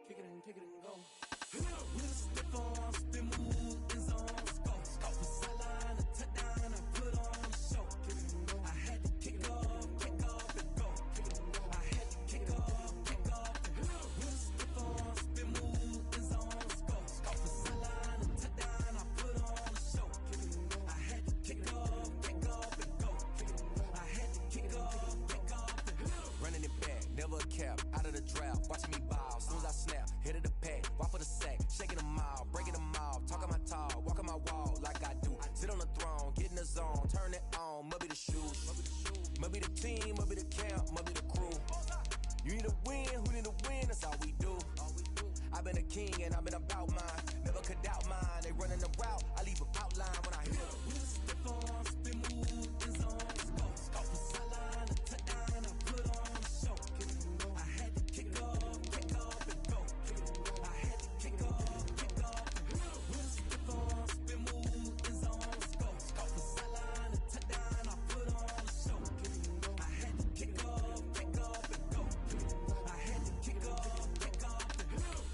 kick it and go. With a stiff arm, spin move, in zone, score. Off the sideline, a touchdown, I put on a show. I had to kick off and go. I had to kick off and go. With a stiff arm, spin move, in zone, score. Off the sideline, a touchdown, I put on a show. I had to kick off and go. I had to kick off and go. Running it back, never a cap, out of the draft, watching me ball. As soon as I snap, hit of the pack, walk for the sack, shaking them all, breaking them all, talking my tall, walking my wall like I do. Sit on the throne, get in the zone, turn it on, must be the shoes, must be the team, must be the camp, must be the crew. You need a win, who need a win, that's all we do. I've been a king and I've been about mine, never could doubt mine. They running the route, I leave an outline when I hit it. With a stiff arm, spin move, in zone, score. Off the sideline, a touchdown, I put on a show. I had to kick off and go. I had to kick off and go. With a stiff arm, spin move, in zone, score. Off the sideline, a touchdown, I put on a show. I had to kick off and go. I had to kick off and go.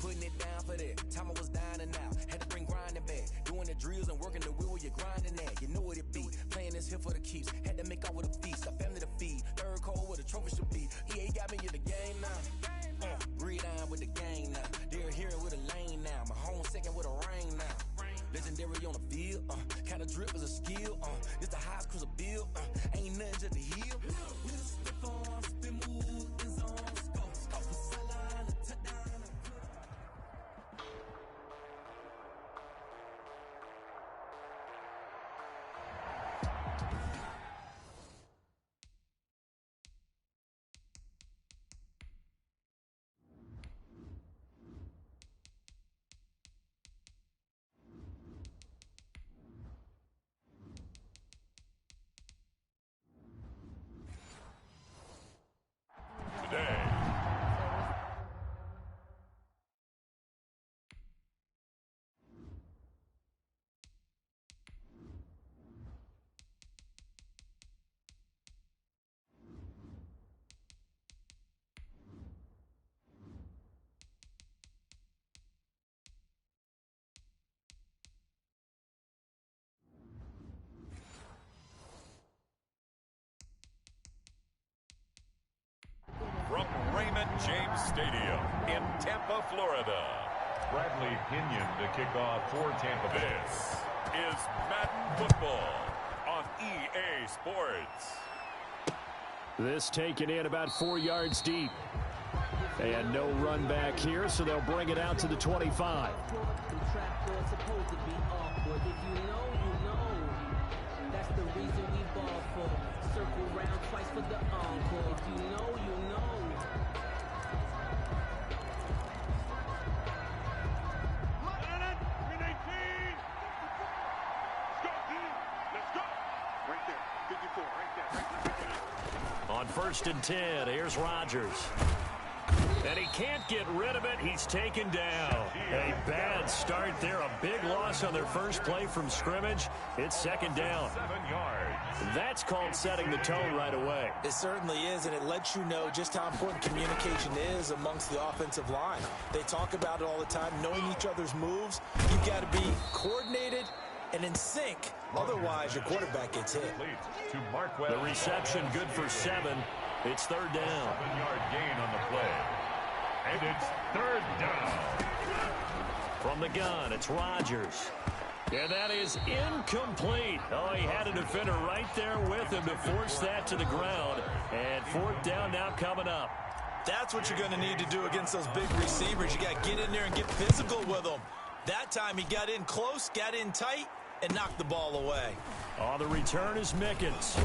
Putting it down for that. Time I was dying and out. Had to bring grinding back. Doing the drills and working the wheel where you're grinding at. You know what it be. Playing this here for the keeps. Had to make out with a feast. A family to feed. Third cold where the trophy should be. EA got me in the game now. Breathe on with the game now. They're here with a lane now. My home second with a rain now. Legendary on the field. Kinda drip is a skill. This the highest cruiser bill. Ain't nothing just to heal. With a stiff arm, spin move, in zone, score. Off the sideline, a touchdown. From Raymond James Stadium in Tampa, Florida. Bradley Pinion to kick off for Tampa Bay. This is Madden Football on EA Sports. This taken in about 4 yards deep. And no run back here, so they'll bring it out to the 25. That's the reason we ball for. Circle round twice for the encore. If you know, you know. On 1st and 10, here's Rodgers. And he can't get rid of it. He's taken down. A bad start there. A big loss on their first play from scrimmage. It's 2nd down. 7 yards. That's called setting the tone right away. It certainly is, and it lets you know just how important communication is amongst the offensive line. They talk about it all the time, knowing each other's moves. You've got to be coordinated and in sync. Otherwise, your quarterback gets hit. The reception good for 7. It's 3rd down. 7-yard gain on the play. And it's 3rd down. From the gun, it's Rodgers. And that is incomplete. Oh, he had a defender right there with him to force that to the ground. And 4th down now coming up. That's what you're going to need to do against those big receivers. You got to get in there and get physical with them. That time he got in close, got in tight, and knocked the ball away. On the return is Mickens.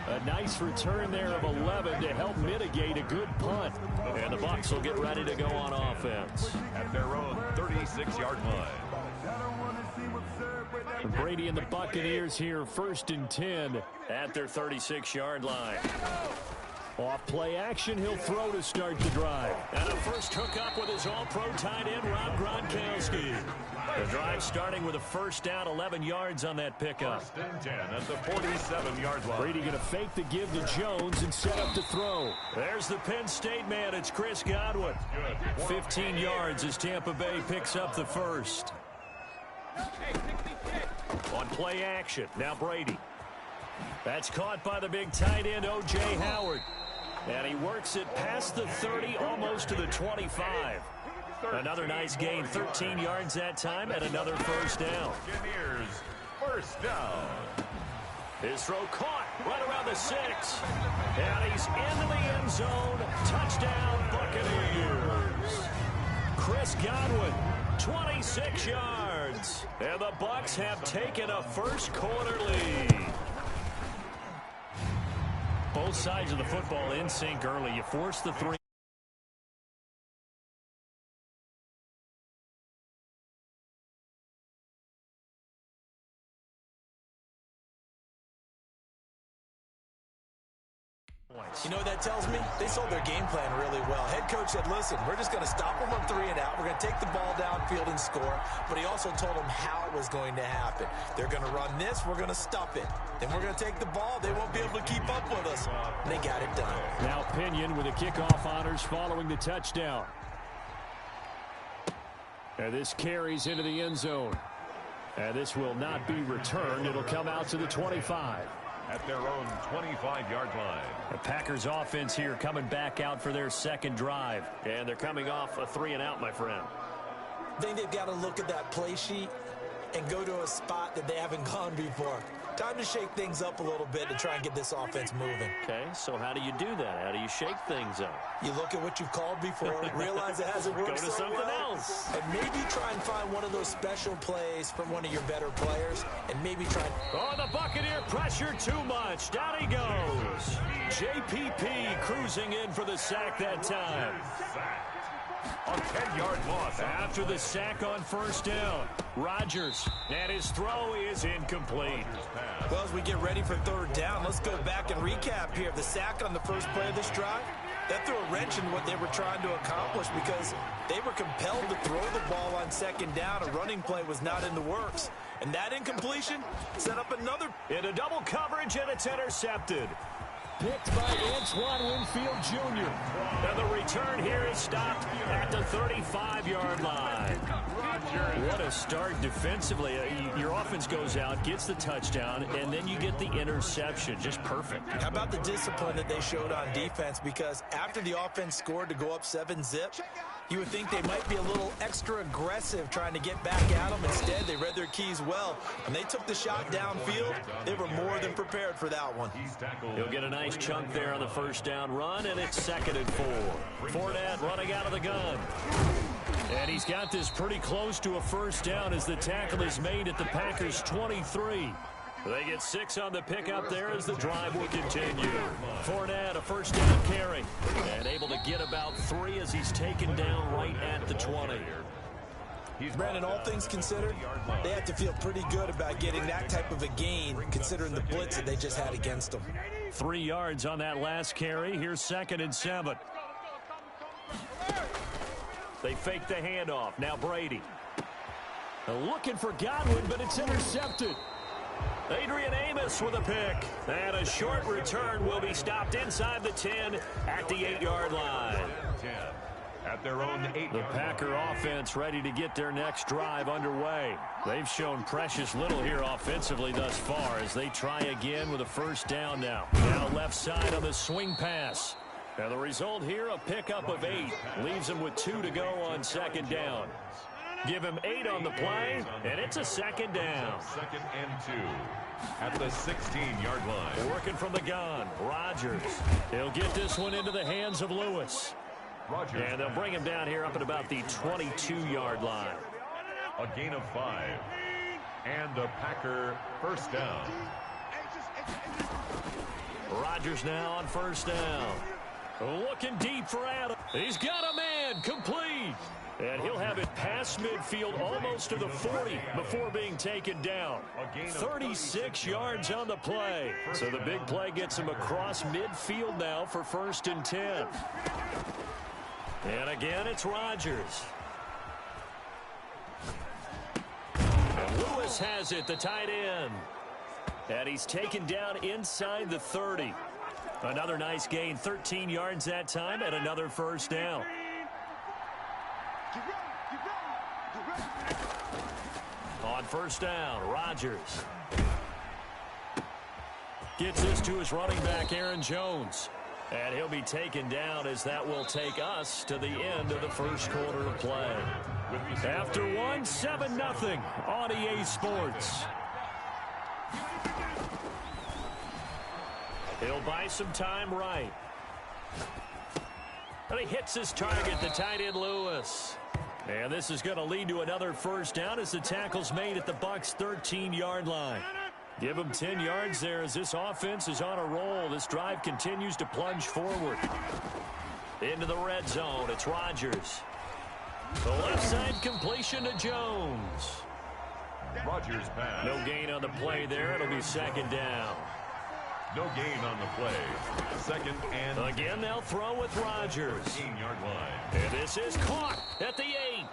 A nice return there of 11 to help mitigate a good punt. And the Bucs will get ready to go on offense. At their own 36-yard line. Brady and the Buccaneers here, 1st and 10 at their 36-yard line. Off play action, he'll throw to start the drive. And a first hookup with his all-pro tight end, Rob Gronkowski. The drive starting with a first down, 11 yards on that pickup. First and 10 at the 47-yard line. Brady going to fake the give to Jones and set up to throw. There's the Penn State man. It's Chris Godwin. 15 yards as Tampa Bay picks up the first. On play action, now Brady. That's caught by the big tight end, O.J. Howard. And he works it past the 30, almost to the 25. Another nice gain, 13 yards that time, and another first down. Buccaneers, first down. His throw caught right around the 6. And he's into the end zone. Touchdown, Buccaneers. Chris Godwin, 26 yards. And the Bucs have taken a first quarter lead. Both sides of the football in sync early. You force the 3. You know what that tells me? They sold their game plan really well. Head coach said, listen, we're just going to stop them on 3 and out. We're going to take the ball downfield and score. But he also told them how it was going to happen. They're going to run this. We're going to stuff it. Then we're going to take the ball. They won't be able to keep up with us. And they got it done. Now Pinion with the kickoff honors following the touchdown. And this carries into the end zone. And this will not be returned. It'll come out to the 25. At their own 25-yard line. The Packers offense here coming back out for their second drive. And they're coming off a 3 and out, my friend. I think they've got to look at that play sheet and go to a spot that they haven't gone before. Time to shake things up a little bit to try and get this offense moving. Okay, so how do you do that? How do you shake things up? You look at what you've called before, realize it hasn't worked Go to so something well, else. and maybe try and find one of those special plays from one of your better players, and maybe try. Oh, the Buccaneer pressure too much. Down he goes. JPP cruising in for the sack that time. A 10-yard loss. After the sack on first down, Rodgers, and his throw is incomplete. Well, as we get ready for third down, let's go back and recap here. The sack on the first play of this drive, that threw a wrench in what they were trying to accomplish because they were compelled to throw the ball on second down. A running play was not in the works. And that incompletion set up another. Into double coverage, and it's intercepted. Picked by Antoine Winfield Jr. And the return here is stopped at the 35-yard line. What a start defensively. Your offense goes out, gets the touchdown, and then you get the interception. Just perfect. How about the discipline that they showed on defense? Because after the offense scored to go up 7-zip, you would think they might be a little extra aggressive trying to get back at them. Instead, they read their keys well. When they took the shot downfield, they were more than prepared for that one. He'll get a nice chunk there on the first down run, and it's 2nd and 4. Fournette running out of the gun. And he's got this pretty close to a first down as the tackle is made at the Packers' 23. They get 6 on the pickup there as the drive will continue. Fournette, a first down carry. And able to get about 3 as he's taken down right at the 20. Brandon, all things considered, they have to feel pretty good about getting that type of a gain, considering the blitz that they just had against them. 3 yards on that last carry. Here's 2nd and 7. They fake the handoff. Now Brady. Looking for Godwin, but it's intercepted. Adrian Amos with a pick. And a short return will be stopped inside the 10 at the 8-yard line. 10 at their own 8. The Packer offense ready to get their next drive underway. They've shown precious little here offensively thus far as they try again with a first down now. Now left side on the swing pass. And the result here, a pickup of 8. Leaves them with 2 to go on second down. Give him 8 on the play, and it's a second down. 2nd and 2 at the 16-yard line. Working from the gun, Rodgers. He'll get this one into the hands of Lewis. Rodgers. And they'll bring him down here up at about the 22-yard line. A gain of 5. And a Packer first down. Rodgers now on first down. Looking deep for Adam. He's got a man. again, complete. And he'll have it past midfield almost to the 40 before being taken down. 36 yards on the play. So the big play gets him across midfield now for 1st and 10. And again, it's Rodgers. And Lewis has it, the tight end. And he's taken down inside the 30. Another nice gain, 13 yards that time, and another 1st down. On 1st down, Rodgers gets this to his running back, Aaron Jones. And he'll be taken down as that will take us to the end of the 1st quarter of play. After one, 7-0 on EA Sports. He'll buy some time right. And he hits his target, the tight end Lewis. And this is going to lead to another 1st down as the tackle's made at the Bucs' 13-yard line. Give him 10 yards there as this offense is on a roll. This drive continues to plunge forward. Into the red zone, it's Rodgers. The left side completion to Jones. Rodgers pass. No gain on the play there. It'll be 2nd down. No gain on the play. 2nd and... Again, they'll throw with Rodgers. 15-yard line. And this is caught at the 8.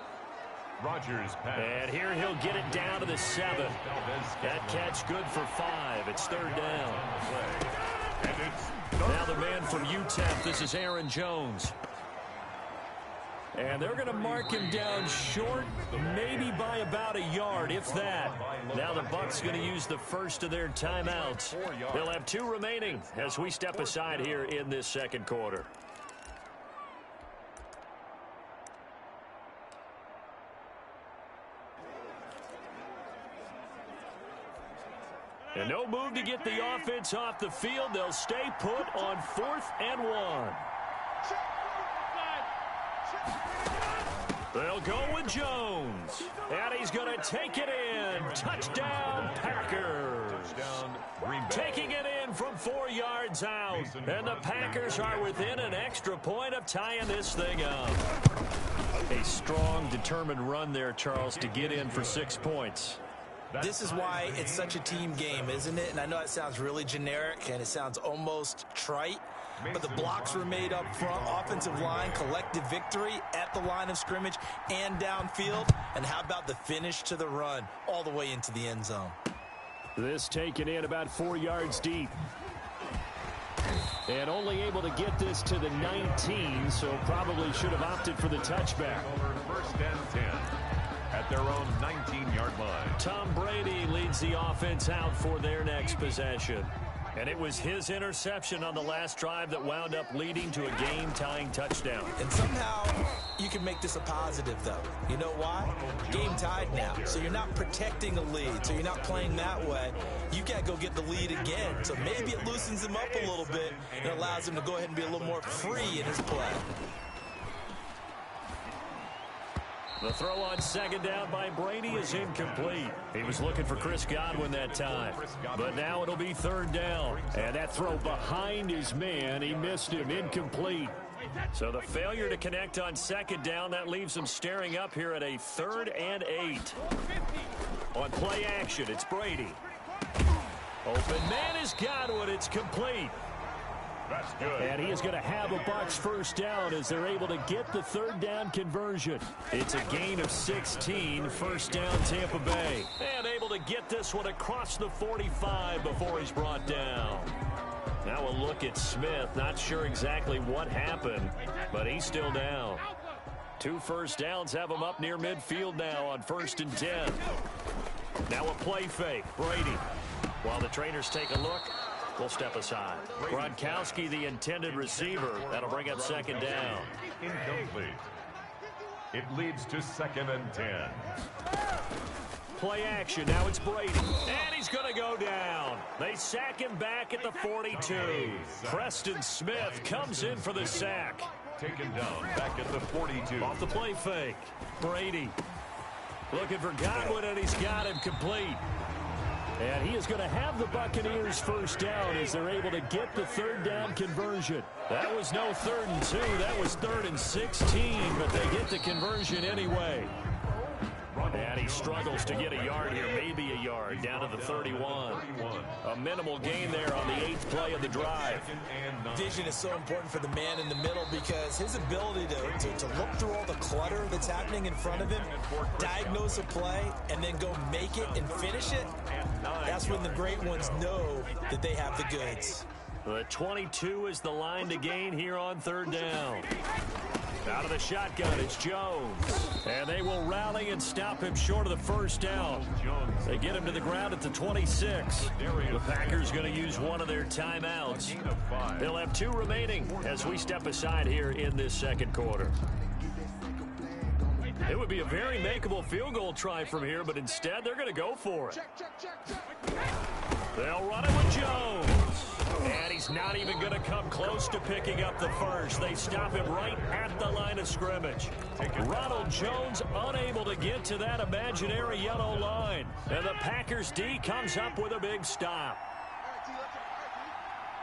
Rodgers pass. And here he'll get it down to the 7. That catch good for 5. It's 3rd down. And it's now the man from UTEP. This is Aaron Jones. And they're going to mark him down short, maybe by about a yard, if that. Now the Bucs going to use the first of their timeouts. They'll have 2 remaining as we step aside here in this 2nd quarter. And no move to get the offense off the field. They'll stay put on 4th and 1. They'll go with Jones. And he's going to take it in. Touchdown, Packers. Taking it in from 4 yards out. And the Packers are within an extra point of tying this thing up. A strong, determined run there, Charles, to get in for 6 points. This is why it's such a team game, isn't it? And I know it sounds really generic and it sounds almost trite, but the blocks were made up front, offensive line, collective victory at the line of scrimmage and downfield. And how about the finish to the run all the way into the end zone? This taken in about 4 yards deep. And only able to get this to the 19, so probably should have opted for the touchback. 1st and 10. At their own 19-yard line. Tom Brady leads the offense out for their next possession. And it was his interception on the last drive that wound up leading to a game-tying touchdown. And somehow you can make this a positive, though. You know why? Game tied now. So you're not protecting a lead. So you're not playing that way. You got to go get the lead again. So maybe it loosens him up a little bit and allows him to go ahead and be a little more free in his play. The throw on 2nd down by Brady is incomplete. He was looking for Chris Godwin that time. But now it'll be 3rd down. And that throw behind his man, he missed him, incomplete. So the failure to connect on 2nd down, that leaves him staring up here at a 3rd and 8. On play action, it's Brady. Open man is Godwin, it's complete. That's good. And he is going to have a Bucs 1st down as they're able to get the 3rd down conversion. It's a gain of 16, 1st down Tampa Bay. And able to get this one across the 45 before he's brought down. Now a look at Smith. Not sure exactly what happened, but he's still down. 2 1st downs have him up near midfield now on 1st and 10. Now a play fake. Brady. While the trainers take a look, we'll step aside. Gronkowski, the intended receiver. That'll bring up 2nd down. Incomplete. It leads to 2nd and 10. Play action. Now it's Brady. And he's going to go down. They sack him back at the 42. Preston Smith comes in for the sack. Taken down back at the 42. Off the play fake. Brady looking for Godwin, and he's got him complete. And he is going to have the Buccaneers first down as they're able to get the third down conversion. That was no 3rd and 2. That was 3rd and 16, but they get the conversion anyway. And he struggles to get a yard here, maybe a yard, down to the 31. A minimal gain there on the 8th play of the drive. Vision is so important for the man in the middle because his ability to look through all the clutter that's happening in front of him, diagnose a play, and then go make it and finish it, that's when the great ones know that they have the goods. The 22 is the line to gain here on 3rd down. Out of the shotgun, it's Jones. And they will rally and stop him short of the first down. They get him to the ground at the 26. The Packers going to use one of their timeouts. They'll have 2 remaining as we step aside here in this second quarter. It would be a very makeable field goal try from here, but instead they're going to go for it. They'll run it with Jones. And he's not even going to come close to picking up the first. They stop him right at the line of scrimmage. Ronald Jones unable to get to that imaginary yellow line. And the Packers D comes up with a big stop.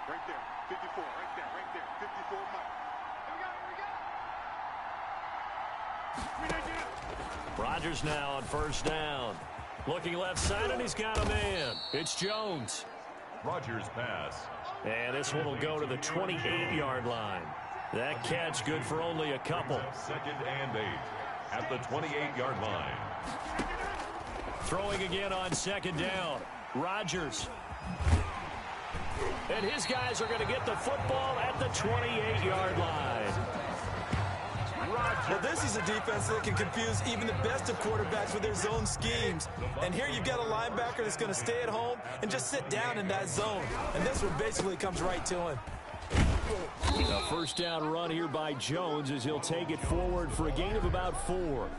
Right there, 54, right there, 54 Mike. Rodgers now on first down. Looking left side, and he's got a man. It's Jones. Rodgers pass. And this one will go to the 28-yard line. That catch good for only a couple. 2nd and 8 at the 28-yard line. Throwing again on 2nd down. Rodgers. And his guys are going to get the football at the 28-yard line. Well, this is a defense that can confuse even the best of quarterbacks with their zone schemes. And here you've got a linebacker that's going to stay at home and just sit down in that zone. And this one basically comes right to him. A first down run here by Jones as he'll take it forward for a gain of about 4.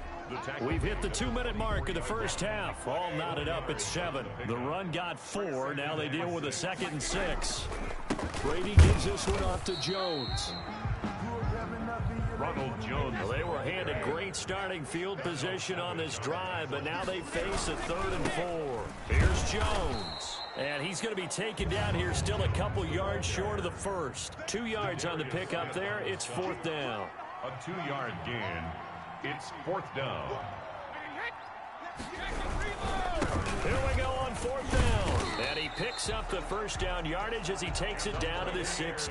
We've hit the 2-minute mark of the first half. All knotted up at 7. The run got 4. Now they deal with a 2nd and 6. Brady gives this one off to Jones. Ronald Jones. Well, they were handed great starting field position on this drive, but now they face a 3rd and 4. Here's Jones. And he's going to be taken down here still a couple yards short of the first. 2 yards on the pickup there. It's 4th down. A 2-yard gain. It's 4th down. Here we go on 4th down. And he picks up the first down yardage as he takes it down to the 16.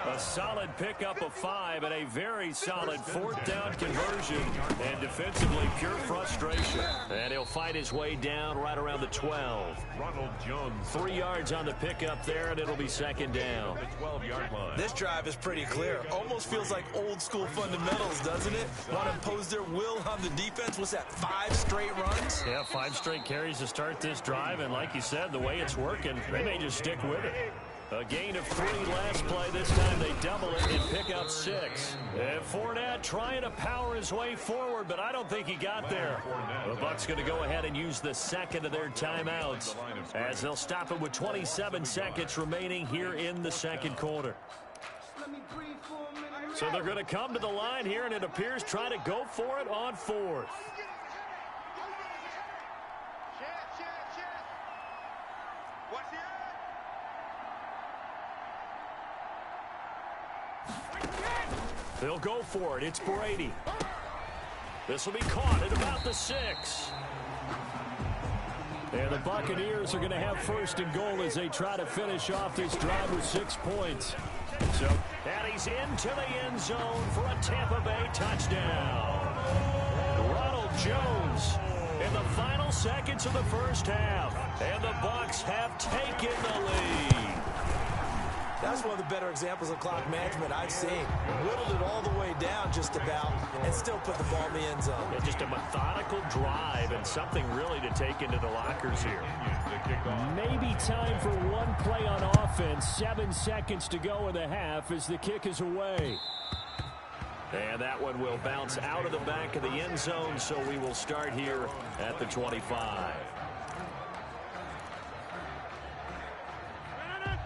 A solid pickup of 5 and a very solid 4th down conversion. And defensively, pure frustration. And he'll fight his way down right around the 12. Ronald Jones. 3 yards on the pickup there, and it'll be 2nd down. The 12-yard line. This drive is pretty clear. Almost feels like old school fundamentals, doesn't it? Want to impose their will on the defense. What's that, 5 straight runs? Yeah, 5 straight carries to start this drive, and like you said, the way it's working, they may just stick with it. A gain of 3 last play. This time they double it and pick up 6. And Fournette trying to power his way forward, but I don't think he got there. The Bucs going to go ahead and use the second of their timeouts as they'll stop it with 27 seconds remaining here in the second quarter. So they're going to come to the line here, and it appears try to go for it on 4th. They'll go for it. It's Brady. This will be caught at about the 6. And the Buccaneers are going to have 1st and goal as they try to finish off this drive with 6 points. So, and he's into the end zone for a Tampa Bay touchdown. Ronald Jones in the final seconds of the first half. And the Bucs have taken the lead. That's one of the better examples of clock management I've seen. Whittled it all the way down just about and still put the ball in the end zone. Yeah, just a methodical drive and something really to take into the lockers here. Maybe time for one play on offense. 7 seconds to go in the half as the kick is away. And that one will bounce out of the back of the end zone, so we will start here at the 25.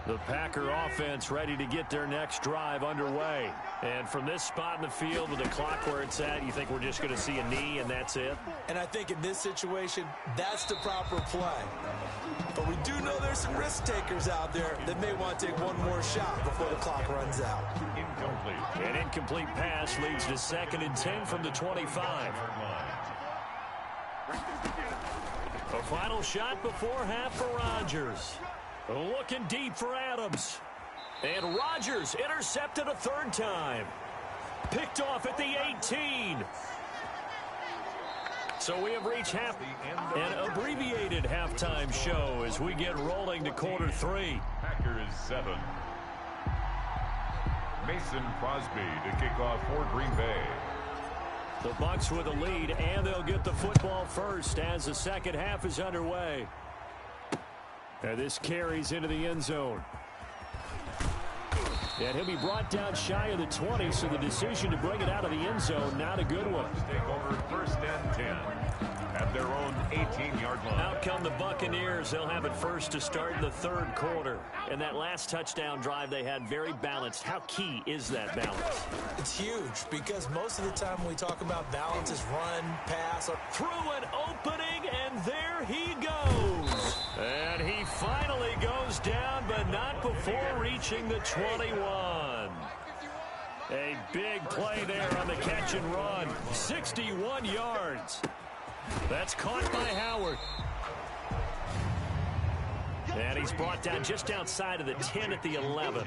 The Packer offense ready to get their next drive underway. And from this spot in the field with the clock where it's at, you think we're just going to see a knee and that's it? And I think in this situation, that's the proper play. But we do know there's some risk takers out there that may want to take one more shot before the clock runs out. Incomplete. An incomplete pass leads to 2nd and 10 from the 25. A final shot before half for Rodgers. Looking deep for Adams. And Rodgers intercepted a 3rd time. Picked off at the 18. So we have reached an abbreviated halftime show as we get rolling to quarter 3. Packers 7. Mason Crosby to kick off for Green Bay. The Bucs with a lead, and they'll get the football first as the second half is underway. And this carries into the end zone. And he'll be brought down shy of the 20, so the decision to bring it out of the end zone, not a good one. Take over 1st and 10 at their own 18-yard line. Out come the Buccaneers. They'll have it first to start in the 3rd quarter. And that last touchdown drive they had very balanced. How key is that balance? It's huge because most of the time when we talk about balance is run, pass, or Through an opening, and there he goes. And he finally goes down, but not before reaching the 21. A big play there on the catch and run. 61 yards. That's caught by Howard. And he's brought down just outside of the 10 at the 11.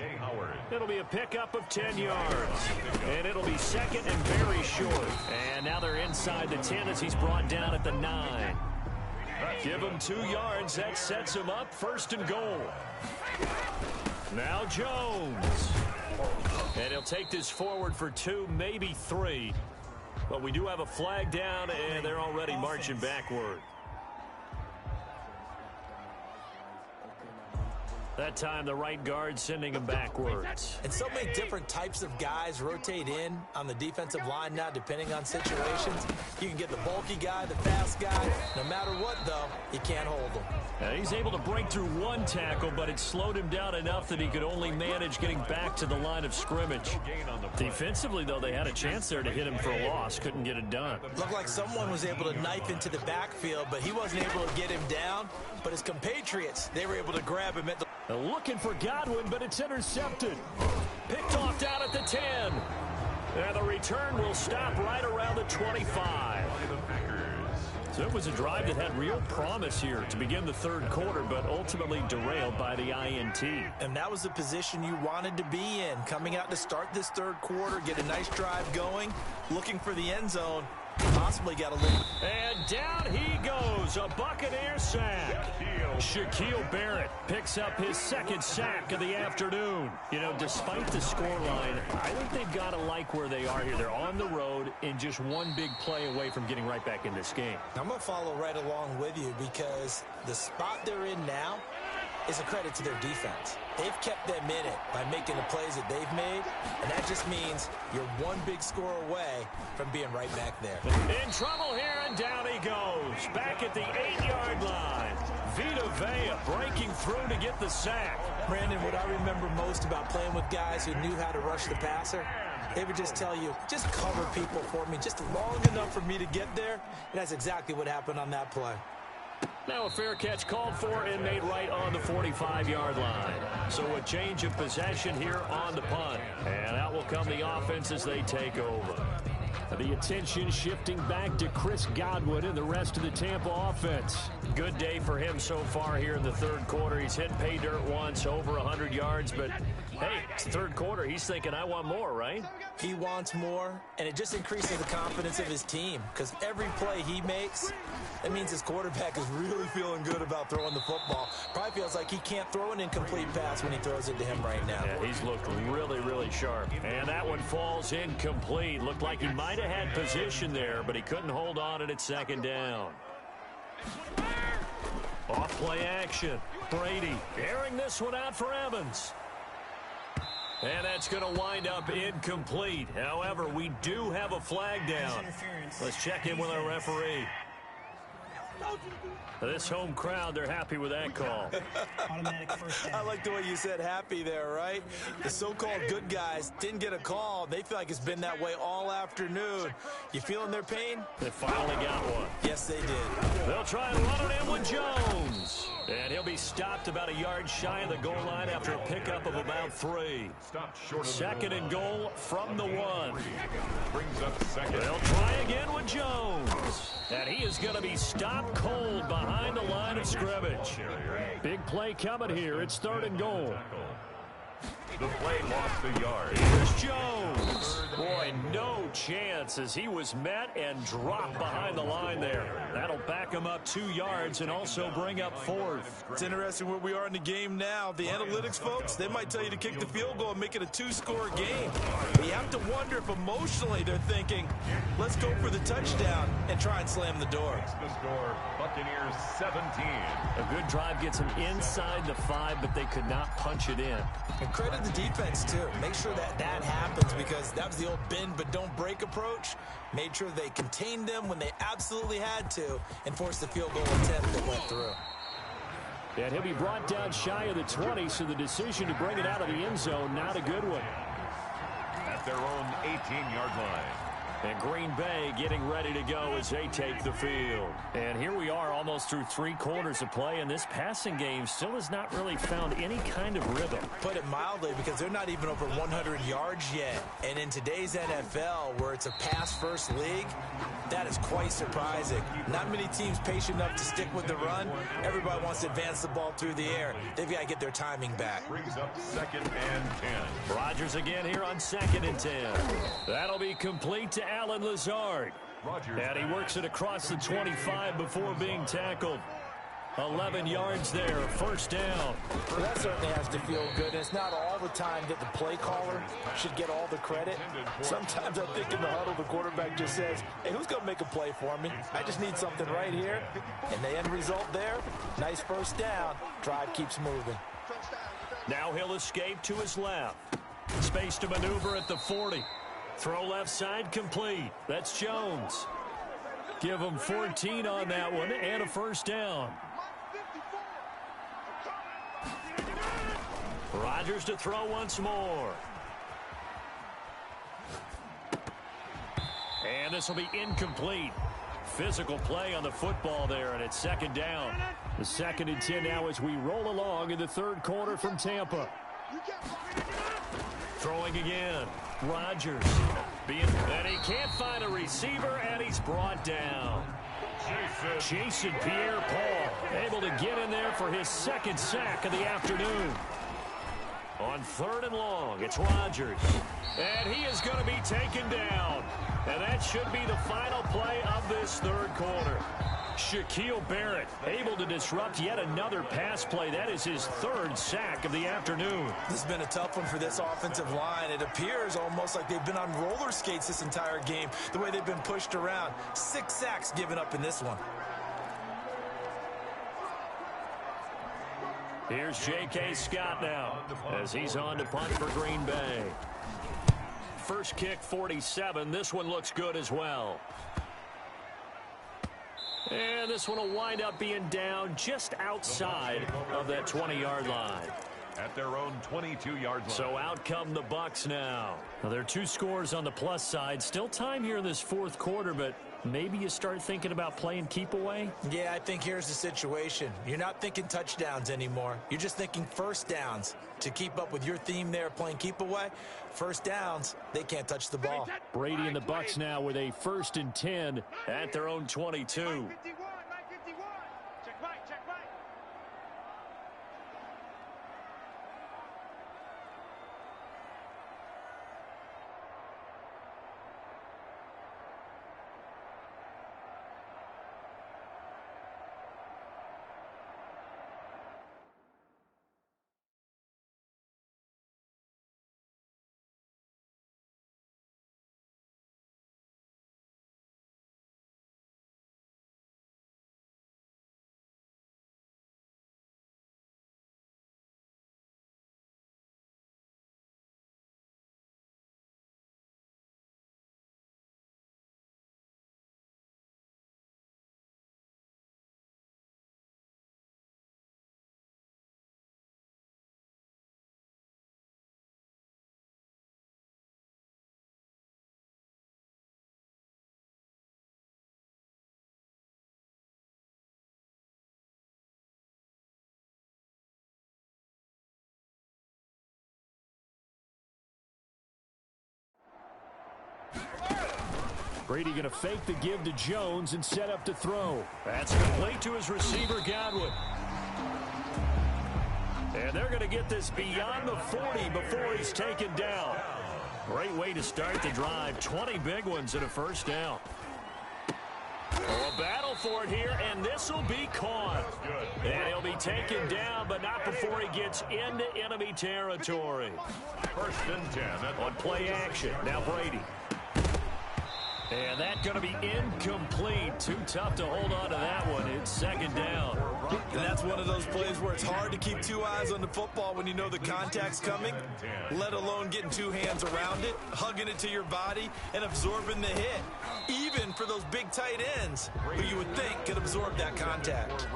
It'll be a pickup of 10 yards. And it'll be 2nd and very short. And now they're inside the 10 as he's brought down at the 9. Give him 2 yards. That sets him up 1st and goal. Now Jones. And he'll take this forward for 2, maybe 3. But we do have a flag down, and they're already marching backward. That time, the right guard sending him backwards. And so many different types of guys rotate in on the defensive line now, depending on situations. You can get the bulky guy, the fast guy. No matter what, though, you can't hold him. Now he's able to break through 1 tackle, but it slowed him down enough that he could only manage getting back to the line of scrimmage. Defensively, though, they had a chance there to hit him for a loss. Couldn't get it done. Looked like someone was able to knife into the backfield, but he wasn't able to get him down. But his compatriots, they were able to grab him at the... Looking for Godwin, but it's intercepted. Picked off down at the 10. And the return will stop right around the 25. So it was a drive that had real promise here to begin the 3rd quarter, but ultimately derailed by the INT. And that was the position you wanted to be in, coming out to start this 3rd quarter, get a nice drive going, looking for the end zone. Possibly got a little. And down he goes, a Buccaneer sack. Shaquille Barrett picks up his 2nd sack of the afternoon. You know, despite the scoreline, I think they've got to like where they are here. They're on the road and just one big play away from getting right back in this game. I'm going to follow right along with you because the spot they're in now is a credit to their defense. They've kept them in it by making the plays that they've made, and that just means you're one big score away from being right back there. In trouble here, and down he goes. Back at the 8-yard line. Vita Vea breaking through to get the sack. Brandon, what I remember most about playing with guys who knew how to rush the passer, they would just tell you, just cover people for me just long enough for me to get there, and that's exactly what happened on that play. Now a fair catch called for and made right on the 45-yard line. So a change of possession here on the punt. And out will come the offense as they take over. The attention shifting back to Chris Godwin and the rest of the Tampa offense. Good day for him so far here in the 3rd quarter. He's hit pay dirt once, over 100 yards, but hey, it's the 3rd quarter. He's thinking, I want more, right? He wants more, and it just increases the confidence of his team because every play he makes, that means his quarterback is really feeling good about throwing the football. Probably feels like he can't throw an incomplete pass when he throws it to him right now. Yeah, he's looked really, really sharp. And that one falls incomplete. Looked like he might have had position there, but he couldn't hold on it at 2nd down. Off play action. Brady airing this one out for Evans. And that's going to wind up incomplete. However, we do have a flag down. Let's check in with our referee. This home crowd, they're happy with that call. Automatic first down. I like the way you said happy there, right? The so-called good guys didn't get a call. They feel like it's been that way all afternoon. You feeling their pain? They finally got one. Yes, they did. They'll try and run it in with Jones. And he'll be stopped about a yard shy of the goal line after a pickup of about 3. Stopped short of the Second goal and line. goal from the 1. Brings up second. They'll try again with Jones. And he is going to be stopped cold behind the line of scrimmage. Big play coming here. It's 3rd and goal. The play lost a yard. Here's Jones. Boy, no chance as he was met and dropped behind the line there. That'll back him up 2 yards and also bring up 4th. It's interesting where we are in the game now. The analytics folks, they might tell you to kick the field goal and make it a 2-score game. But you have to wonder if emotionally they're thinking, let's go for the touchdown and try and slam the door. The score, Buccaneers 17. A good drive gets him inside the 5, but they could not punch it in. And credit the defense, too. Make sure that happens because that was the old bend but don't break approach. Made sure they contained them when they absolutely had to and forced the field goal attempt that went through. And he'll be brought down shy of the 20, so the decision to bring it out of the end zone, not a good one. At their own 18-yard line. And Green Bay getting ready to go as they take the field. And here we are almost through 3 quarters of play, and this passing game still has not really found any kind of rhythm. Put it mildly, because they're not even over 100 yards yet. And in today's NFL, where it's a pass-first league, that is quite surprising. Not many teams patient enough to stick with the run. Everybody wants to advance the ball through the air. They've got to get their timing back. Brings up 2nd and 10. Rodgers again here on 2nd and 10. That'll be complete to Allen Lazard. Rodgers. And he works it across the 25 before being tackled. 11 yards there, 1st down. Well, that certainly has to feel good. It's not all the time that the play caller should get all the credit. Sometimes I think in the huddle, the quarterback just says, hey, who's going to make a play for me? I just need something right here. And the end result there, nice 1st down. Drive keeps moving. Now he'll escape to his left. Space to maneuver at the 40. Throw left side complete. That's Jones. Give him 14 on that one and a 1st down. Rodgers to throw once more. And this will be incomplete. Physical play on the football there, and it's 2nd down. The 2nd and 10 now as we roll along in the 3rd quarter from Tampa. Throwing again. Rodgers. And he can't find a receiver, and he's brought down. Jason Pierre-Paul able to get in there for his 2nd sack of the afternoon. On 3rd and long, it's Rodgers. And he is going to be taken down. And that should be the final play of this 3rd quarter. Shaquille Barrett able to disrupt yet another pass play. That is his 3rd sack of the afternoon. This has been a tough one for this offensive line. It appears almost like they've been on roller skates this entire game, the way they've been pushed around. 6 sacks given up in this one. Here's J.K. Scott now as he's on to punt for Green Bay. First kick, 47. This one looks good as well. And this one will wind up being down just outside of that 20-yard line. At their own 22-yard line. So out come the Bucs now. Now, there are 2 scores on the plus side. Still time here in this 4th quarter, but maybe you start thinking about playing keep away? Yeah, I think here's the situation. You're not thinking touchdowns anymore. You're just thinking 1st downs. To keep up with your theme there, playing keep away, 1st downs, they can't touch the ball. Brady and the Bucs now with a 1st and 10 at their own 22. Brady going to fake the give to Jones and set up to throw. That's complete to his receiver, Godwin. And they're going to get this beyond the 40 before he's taken down. Great way to start the drive. 20 big ones and a first down. Oh, a battle for it here, and this will be caught. And he'll be taken down, but not before he gets into enemy territory. First and 10. On play action. Now Brady. And that's going to be incomplete. Too tough to hold on to that one. It's second down. And that's one of those plays where it's hard to keep two eyes on the football when you know the contact's coming, let alone getting two hands around it, hugging it to your body, and absorbing the hit. Even for those big tight ends who you would think could absorb that contact.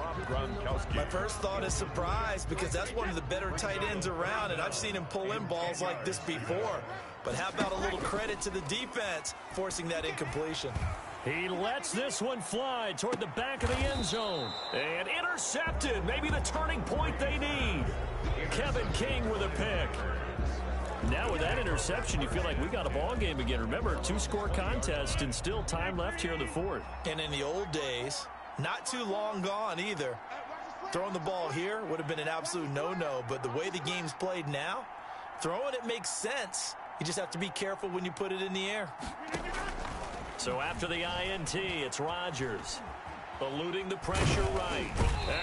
My first thought is surprise, because that's one of the better tight ends around, and I've seen him pull in balls like this before. But how about a little credit to the defense forcing that incompletion? He lets this one fly toward the back of the end zone. And intercepted. Maybe the turning point they need. Kevin King with a pick. Now with that interception, you feel like we got a ball game again. Remember, 2-score contest and still time left here in the fourth. And in the old days, not too long gone either. Throwing the ball here would have been an absolute no-no. But the way the game's played now, throwing it makes sense. You just have to be careful when you put it in the air. So after the INT, it's Rodgers. Eluding the pressure right.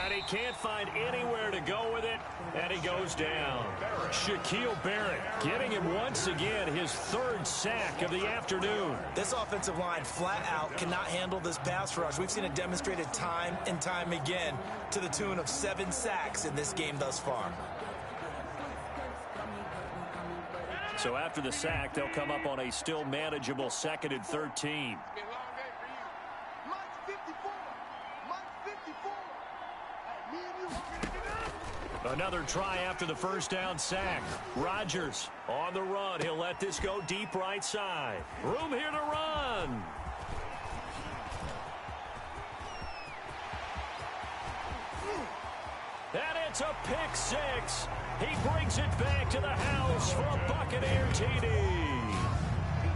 And he can't find anywhere to go with it. And he goes down. Shaquille Barrett getting him once again his third sack of the afternoon. This offensive line flat out cannot handle this pass rush. We've seen it demonstrated time and time again to the tune of 7 sacks in this game thus far. So after the sack, they'll come up on a still manageable 2nd and 13. Another try after the first down sack. Rodgers on the run. He'll let this go deep right side. Room here to run. And it's a pick six. He brings it back to the house for a Buccaneer TD.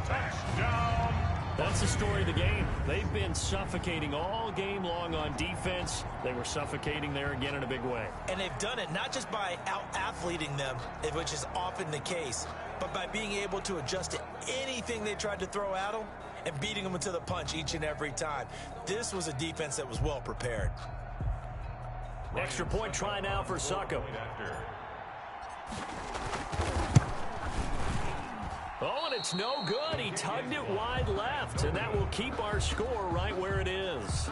Touchdown. That's the story of the game. They've been suffocating all game long on defense. They were suffocating there again in a big way. And they've done it not just by out-athleting them, which is often the case, but by being able to adjust to anything they tried to throw at them and beating them to the punch each and every time. This was a defense that was well prepared. Extra point try now for Suckup. Oh, and it's no good. He tugged it wide left, and that will keep our score right where it is.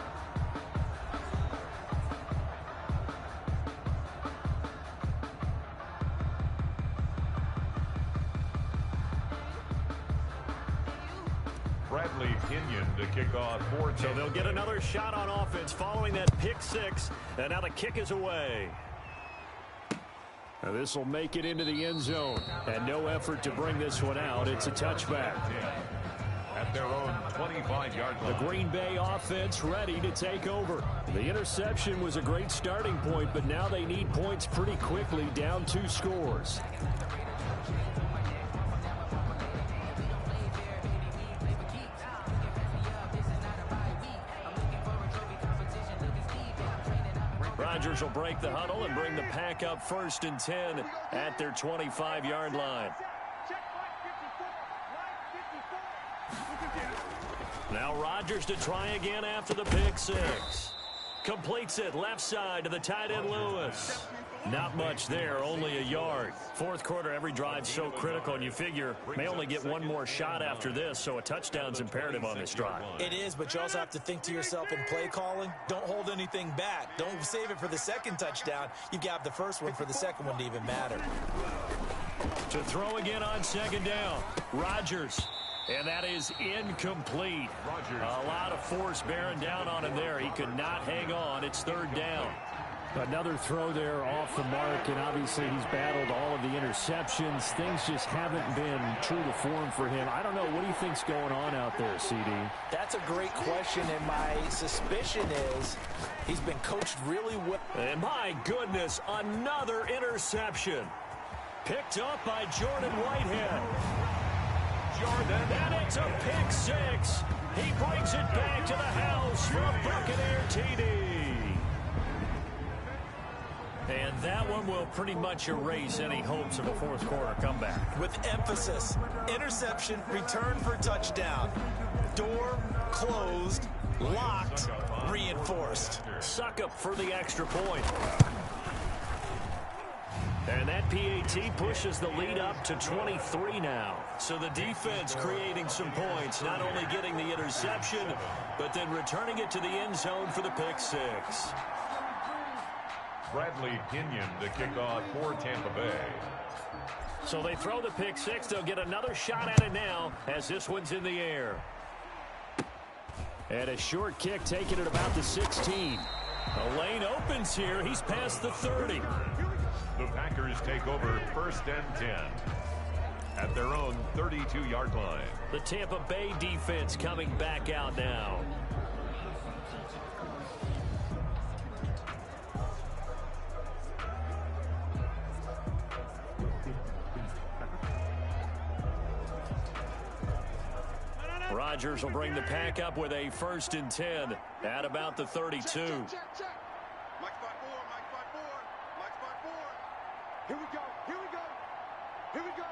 Bradley Pinion to kick off for. So they'll get another shot on offense following that pick six, and now the kick is away. Now this will make it into the end zone, and no effort to bring this one out. It's a touchback. At their own 25-yard line. The Green Bay offense ready to take over. The interception was a great starting point, but now they need points pretty quickly, down 2 scores. Rodgers will break the huddle and bring the pack up 1st and 10 at their 25-yard line. Now Rodgers to try again after the pick six. Completes it left side to the tight end Lewis. Not much there, only a yard. Fourth quarter, every drive so critical, and you figure may only get one more shot after this, so a touchdown's imperative on this drive. It is, but you also have to think to yourself in play calling, don't hold anything back. Don't save it for the second touchdown. You've got the first one for the second one to even matter. To throw again on second down, Rodgers. And that is incomplete. A lot of force bearing down on him there. He could not hang on. It's 3rd down. Another throw there off the mark, and obviously he's battled all of the interceptions. Things just haven't been true to form for him. I don't know. What do you think's going on out there, CD? That's a great question, and my suspicion is he's been coached really well. And my goodness, another interception. Picked up by Jordan Whitehead. And it's a pick six. He brings it back to the house for a Buccaneer TD. And that one will pretty much erase any hopes of a fourth quarter comeback. With emphasis, interception, return for touchdown. Door closed, locked, reinforced. Suck up for the extra point. And that PAT pushes the lead up to 23 now. So the defense creating some points, not only getting the interception, but then returning it to the end zone for the pick six. Bradley Pinion to kick off for Tampa Bay. So they throw the pick six. They'll get another shot at it now as this one's in the air. And a short kick taken at about the 16. The lane opens here. He's past the 30. The Packers take over 1st and 10 at their own 32-yard line. The Tampa Bay defense coming back out now. Rodgers will bring the pack up with a 1st and 10 at about the 32. Mike spot 4, Mike spot 4, Mike spot 4. Here we go, here we go, here we go.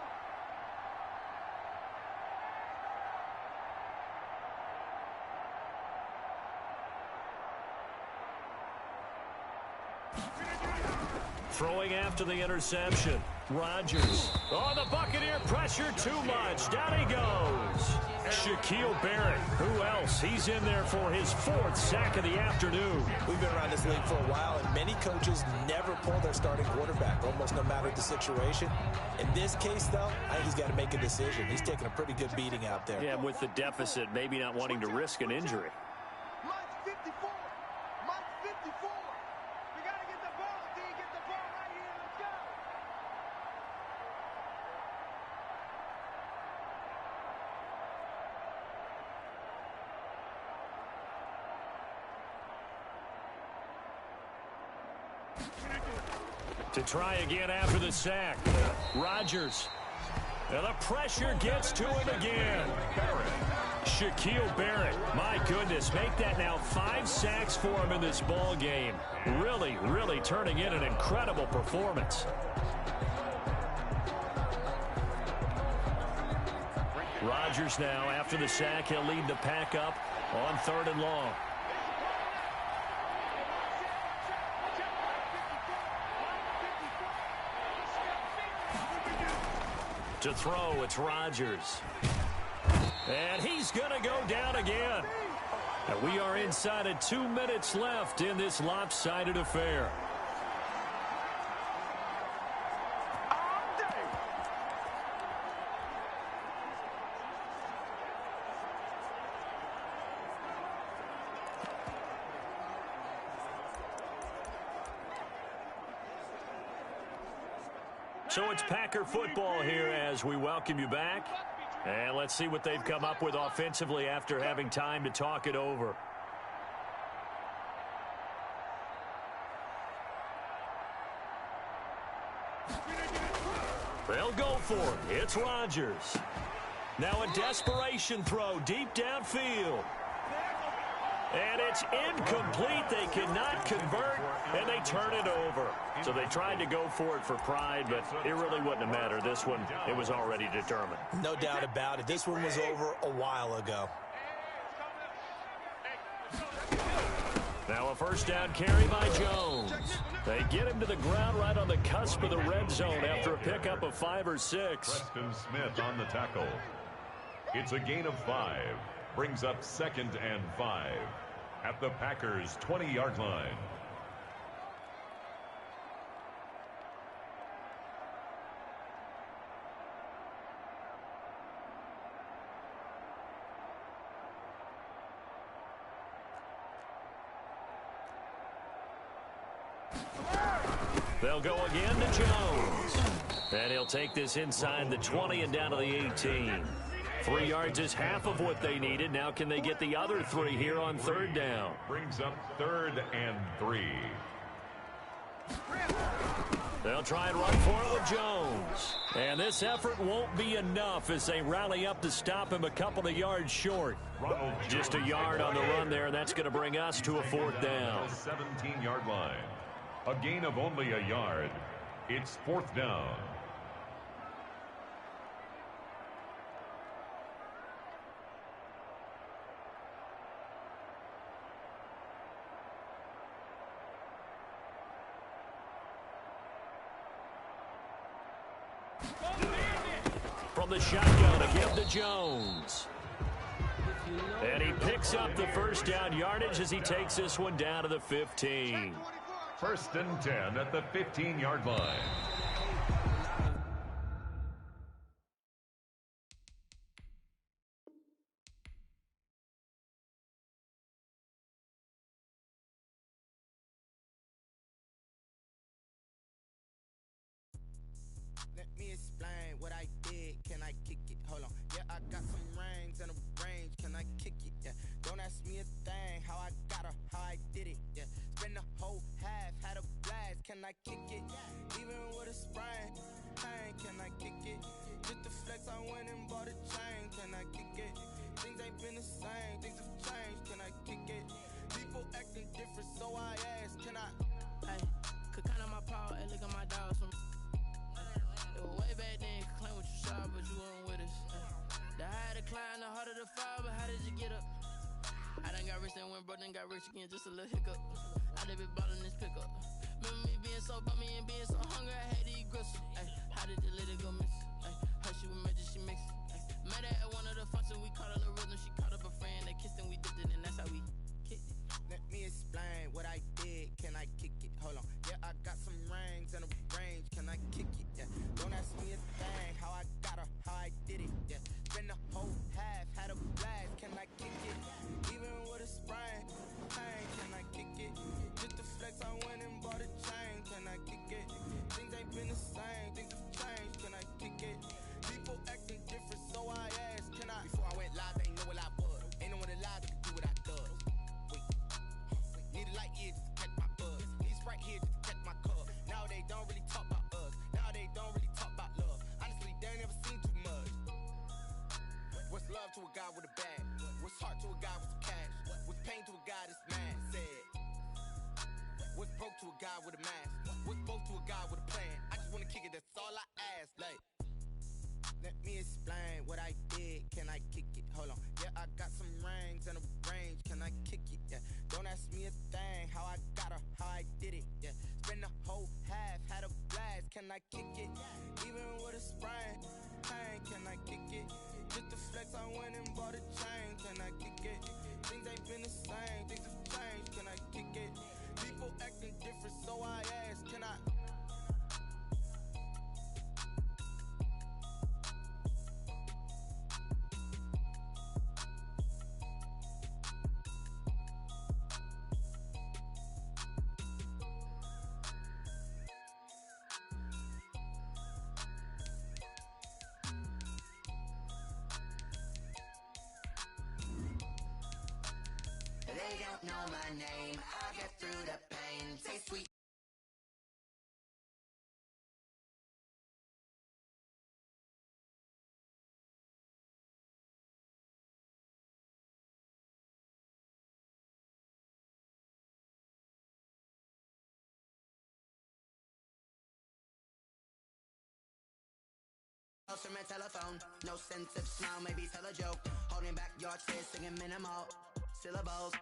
Throwing after the interception. Rodgers. Oh, the Buccaneer pressure too much. Down he goes. Shaquille Barrett. Who else? He's in there for his 4th sack of the afternoon. We've been around this league for a while, and many coaches never pull their starting quarterback, almost no matter the situation. In this case, though, I think he's got to make a decision. He's taking a pretty good beating out there. Yeah, with the deficit, maybe not wanting to risk an injury. Mike 54, Mike 54. We got to get the ball, D. Get the ball right here. Let's go. To try again after the sack. Rodgers. And the pressure gets to him again. Shaquille Barrett. My goodness, make that now 5 sacks for him in this ball game. Really, really turning in an incredible performance. Rodgers now, after the sack, he'll lead the pack up on 3rd and long. To throw, it's Rodgers. And he's going to go down again. And we are inside of 2 minutes left in this lopsided affair. So it's Packer football here as we welcome you back. And let's see what they've come up with offensively after having time to talk it over. They'll go for it. It's Rodgers. Now a desperation throw deep downfield. And it's incomplete. They cannot convert, and they turn it over. So they tried to go for it for pride, but it really wouldn't have mattered. This one, it was already determined. No doubt about it. This one was over a while ago. Now a 1st down carry by Jones. They get him to the ground right on the cusp of the red zone after a pickup of 5 or 6. Preston Smith on the tackle. It's a gain of 5. Brings up 2nd and 5 at the Packers' 20-yard line. They'll go again to Jones. And he'll take this inside the 20 and down to the 18. 3 yards is half of what they needed. Now can they get the other 3 here on 3rd down? Brings up 3rd and 3. They'll try and run for it with Jones. And this effort won't be enough as they rally up to stop him a couple of yards short. Just a yard on the run there, and that's going to bring us to a 4th down. 17-yard line. A gain of only a yard. It's 4th down. From the shotgun, a give to Jones. And he picks up the first down yardage as he takes this one down to the 15. 1st and 10 at the 15-yard line. Let me explain what I did. Can I kick it? Hold on. Yeah, I got some rings and a range. Can I kick it? Yeah. Don't ask me a thing. How I got her, how I did it. Yeah. Spend the whole half, had a blast. Can I kick it? Even with a sprain. Pain, can I kick it? Just to flex, I went and bought a chain. Can I kick it? Things ain't been the same. Things have changed. Can I kick it? People acting different, so I asked. Can I? Hey, could count on my power and look at my dogs from. Way back then, claim what you saw, but you weren't with us. The higher the climb, the harder the fall, but how did you get up? I done got rich and went broke, then got rich again, just a little hiccup. I done been ballin' this pickup. Remember me being so bummy and being so hungry, I had to eat gristle. Ay, how did the lady go miss? Ay, her she was magic, she mixed. Met her at one of the functions, we caught her the rhythm, she caught up a friend, they kissed and we dipped it, and that's how we kicked it. Let me explain what I did. Can I kick it? Hold on. Yeah, I got some rings and a range. Can I kick it? Yeah. Don't ask me a thing. How I got her, how I did it. Yeah. Spend the whole half, had a blast. Can I kick it? Even with a sprain. Pain, can I kick it? Just to flex, I went and bought a chain. Can I kick it? Things ain't been the same. Things have changed. Can I kick it? People acting different, so I asked. Can I? Before I went live, they ain't know what I was. Ain't no one alive that could do what I does. Need a light here just to catch my buzz. Need Sprite here just to catch my cup. Now they don't really talk about us. Now they don't really talk about love. Honestly, they ain't never seen too much. What's love to a guy with a bag? What's heart to a guy with some cash? What's pain to a guy that's mad? Said. What's broke to a guy with a mask? What's broke to a guy with a plan? I just wanna kick it, that's all I ask. Like, let me explain what I did. Can I kick it? Hold on. Yeah, I got some rings and a range. Can I kick it? Yeah. Don't ask me a thing. How I got her, how I did it. Yeah. Spend the whole half, had a blast. Can I kick it? Even with a sprain. Pain, can I kick it? Just to flex, I went and bought a chain. Can I kick it? Things ain't been the same. Things have changed. Can I kick it? People acting different, so I asked. Can I? They don't know my name. I get through the pain. Say sweet. From my telephone, no sense of smile, maybe tell a joke. Holding back your tears, singing minimal syllables.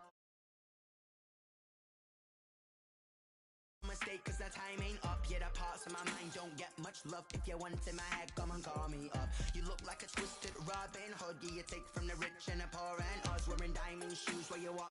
Mistake cause the time ain't up. Yeah, the parts of my mind don't get much love. If you want in my head, come and call me up. You look like a twisted Robin Hood. Yeah, you take from the rich and the poor and us. Wearing diamond shoes where you walk